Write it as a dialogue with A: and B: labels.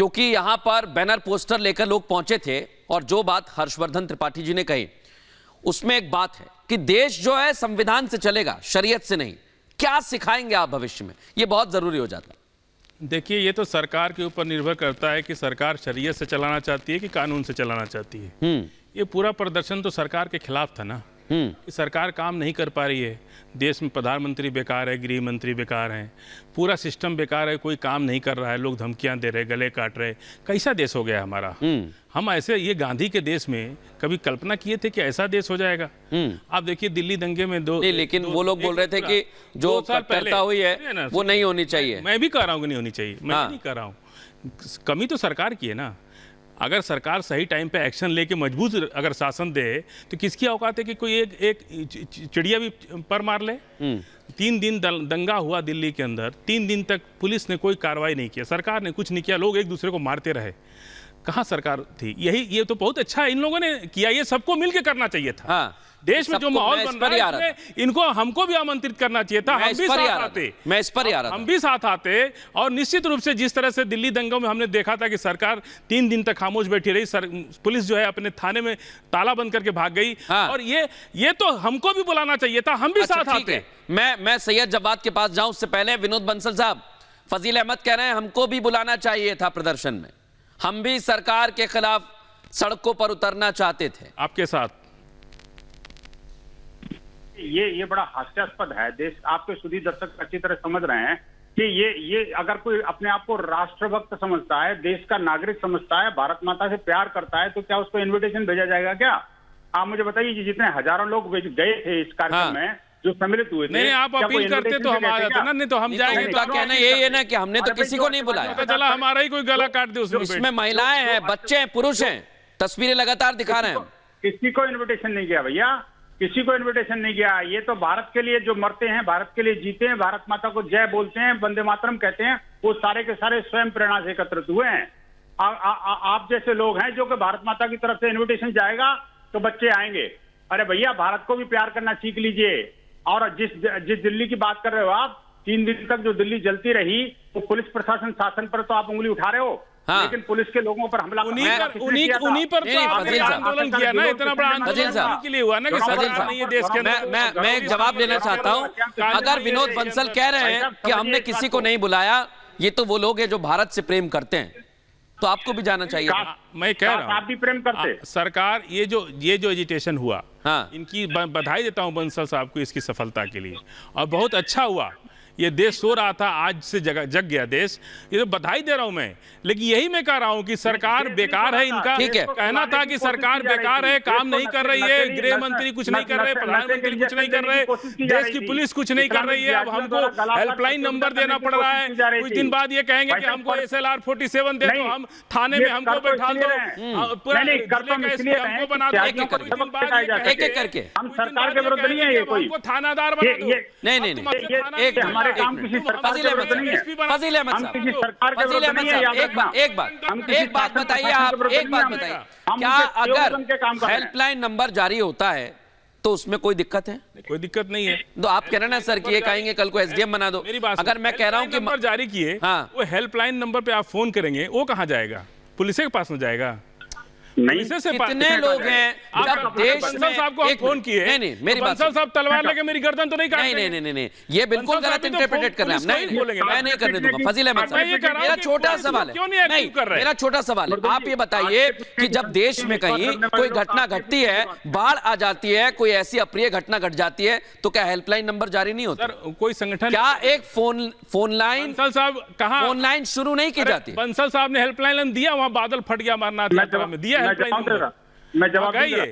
A: क्योंकि यहां पर बैनर पोस्टर लेकर लोग पहुंचे थे और जो बात हर्षवर्धन त्रिपाठी जी ने कही उसमें एक बात है कि देश जो है संविधान से चलेगा, शरीयत से नहीं। क्या सिखाएंगे आप भविष्य में, यह बहुत जरूरी हो जाता है।
B: देखिए, ये तो सरकार के ऊपर निर्भर करता है कि सरकार शरीयत से चलाना चाहती है कि कानून से चलाना चाहती है। ये पूरा प्रदर्शन तो सरकार के खिलाफ था ना, कि सरकार काम नहीं कर पा रही है। देश में प्रधानमंत्री बेकार है, गृह मंत्री बेकार हैं, पूरा सिस्टम बेकार है, कोई काम नहीं कर रहा है, लोग धमकियां दे रहे, गले काट रहे। कैसा देश हो गया हमारा। हम ऐसे ये गांधी के देश में कभी कल्पना किए थे कि ऐसा देश हो जाएगा। आप देखिए दिल्ली दंगे में
A: लेकिन वो लोग बोल रहे थे कि जो कट्टरता हुई है वो नहीं होनी चाहिए।
B: मैं भी कह रहा हूँ कि नहीं होनी चाहिए, मैं नहीं कह रहा हूँ। कमी तो सरकार की है ना। अगर सरकार सही टाइम पे एक्शन लेके मजबूत अगर शासन दे तो किसकी औकात है कि कोई एक चिड़िया भी पर मार ले। 3 दिन दंगा हुआ दिल्ली के अंदर, 3 दिन तक पुलिस ने कोई कार्रवाई नहीं किया, सरकार ने कुछ नहीं किया, लोग एक दूसरे को मारते रहे। कहाँ सरकार थी? ये तो बहुत अच्छा है, इन लोगों ने किया। ये सबको मिलके करना चाहिए था।
A: हाँ,
B: देश में जो माहौल बन रहा है इनको हमको भी आमंत्रित करना चाहिए था। हम भी साथ आते,
A: मैं इस पर
B: हम भी साथ आते। और निश्चित रूप से जिस तरह से दिल्ली दंगों में हमने देखा था कि सरकार 3 दिन तक खामोश बैठी रही, पुलिस जो है अपने थाने में ताला बंद करके भाग गई।
A: हाँ।
B: और ये तो हमको भी बुलाना चाहिए था, हम भी साथ आते।
A: मैं सैयद जवाद के पास जाऊं उससे पहले विनोद बंसल साहब, फजील अहमद कह रहे हैं हमको भी बुलाना चाहिए था प्रदर्शन में, हम भी सरकार के खिलाफ सड़कों पर उतरना चाहते थे
B: आपके साथ।
C: ये बड़ा हास्यास्पद है। देश आपके सुधी दर्शक अच्छी तरह समझ रहे हैं कि ये अगर कोई अपने आप को राष्ट्रभक्त समझता है, देश का नागरिक समझता है, भारत माता से प्यार करता है, तो क्या उसको इनविटेशन भेजा जाएगा क्या? आप मुझे बताइए कि जितने हजारों लोग गए थे इस कार्यक्रम में, जो सम्मिलित हुए थे।
B: नहीं, आप अपील करते तो हम आ जाते ना, नहीं तो हम जाएंगे।
A: तो कहना यही है ना कि हमने तो किसी को नहीं बुलाया।
B: पता चला हमारा ही कोई गला काट दे उसमें।
A: इसमें महिलाएं हैं, बच्चे हैं, पुरुष हैं, तस्वीरें लगातार दिखा रहे हैं।
C: किसी को इन्विटेशन नहीं किया भैया, किसी को इन्विटेशन नहीं किया। ये तो भारत के लिए जो मरते हैं, भारत के लिए जीते हैं, भारत माता को जय बोलते हैं, वंदे मातरम कहते हैं, वो सारे के सारे स्वयं प्रेरणा से एकत्रित हुए हैं। आप जैसे लोग हैं जो कि भारत माता की तरफ से इन्विटेशन जाएगा तो बच्चे आएंगे। अरे भैया, भारत को भी प्यार करना सीख लीजिए। और जिस दिल्ली की बात कर रहे हो आप, 3 दिन तक जो दिल्ली जलती रही, वो पुलिस प्रशासन शासन पर तो आप उंगली उठा रहे हो। हाँ। लेकिन पुलिस के लोगों पर हमला
B: उन्हीं पर तो आपने आंदोलन किया ना, इतना बड़ा आंदोलन के लिए हुआ ना कि सरकार नहीं है देश के अंदर।
A: मैं एक जवाब लेना चाहता हूं। अगर विनोद बंसल कह रहे हैं कि हमने किसी को नहीं बुलाया, ये तो वो लोग हैं जो भारत से प्रेम करते हैं, तो आपको भी जाना चाहिए।
B: मैं कह रहा हूं
C: आप भी प्रेम करते।
B: सरकार ये जो एजिटेशन हुआ,
A: हाँ।
B: इनकी बधाई देता हूं बंसल साहब को इसकी सफलता के लिए, और बहुत अच्छा हुआ। ये देश सो रहा था, आज से जग गया देश, ये तो बधाई दे रहा हूं मैं। लेकिन यही मैं कह रहा हूं कि सरकार बेकार है। इनका कहना था कि सरकार बेकार है, काम नहीं कर रही है, गृह मंत्री कुछ नहीं कर रहे, प्रधानमंत्री कुछ नहीं कर रहे, देश की पुलिस कुछ नहीं कर रही है। अब हमको हेल्पलाइन नंबर देना पड़ रहा है। कुछ दिन बाद ये कहेंगे कि हमको SLR 47 दे दो, हम थाने में हमको बैठा दो, पूरा हमको बना दो।
A: एक एक करके
C: हम सरकार के विरुद्ध नहीं है, ये कोई
B: हमको थानादार बना दो।
A: नहीं,
C: हमारे काम किसी सरकार के विरुद्ध नहीं है।
A: फजील अहमद
C: हम किसी सरकार के विरुद्ध नहीं है।
A: एक बात बताइए आप, एक बात बताइए, क्या अगर हेल्पलाइन नंबर जारी होता है तो उसमें कोई दिक्कत है?
B: कोई दिक्कत नहीं है।
A: तो आप कह रहे ना सर कि ये कहेंगे कल को SDM बना दो।
B: मेरी बात,
A: अगर मैं कह रहा हूं कि
B: नंबर जारी किए,
A: हाँ,
B: वो हेल्पलाइन नंबर पे आप फोन करेंगे, वो कहां जाएगा? पुलिस के पास में जाएगा?
A: कितने लोग हैं जब देश में
B: साहब को फोन किए?
A: नहीं, मेरी बात,
B: बंसल साहब तलवार लेके मेरी गर्दन तो नहीं काटेंगे?
A: नहीं, ये बिल्कुल गलत इंटरप्रेट कर रहे हैं। मैं नहीं करने दूंगा। फजील अहमद साहब, मेरा छोटा सवाल है, नहीं मेरा छोटा सवाल है, आप ये बताइए कि जब देश में कहीं कोई घटना घटती है, बाढ़ आ जाती है, कोई ऐसी अप्रिय घटना घट जाती है, तो क्या हेल्पलाइन नंबर जारी नहीं होता?
B: कोई संगठन, क्या
A: एक फोन लाइन,
B: बंसल साहब कहां
A: फोन लाइन शुरू नहीं की जाती?
B: बंसल साहब ने हेल्पलाइन दिया, वहां बादल फट गया, अमरनाथ यात्रा में दिया।
C: मैं जवाब दूंगा।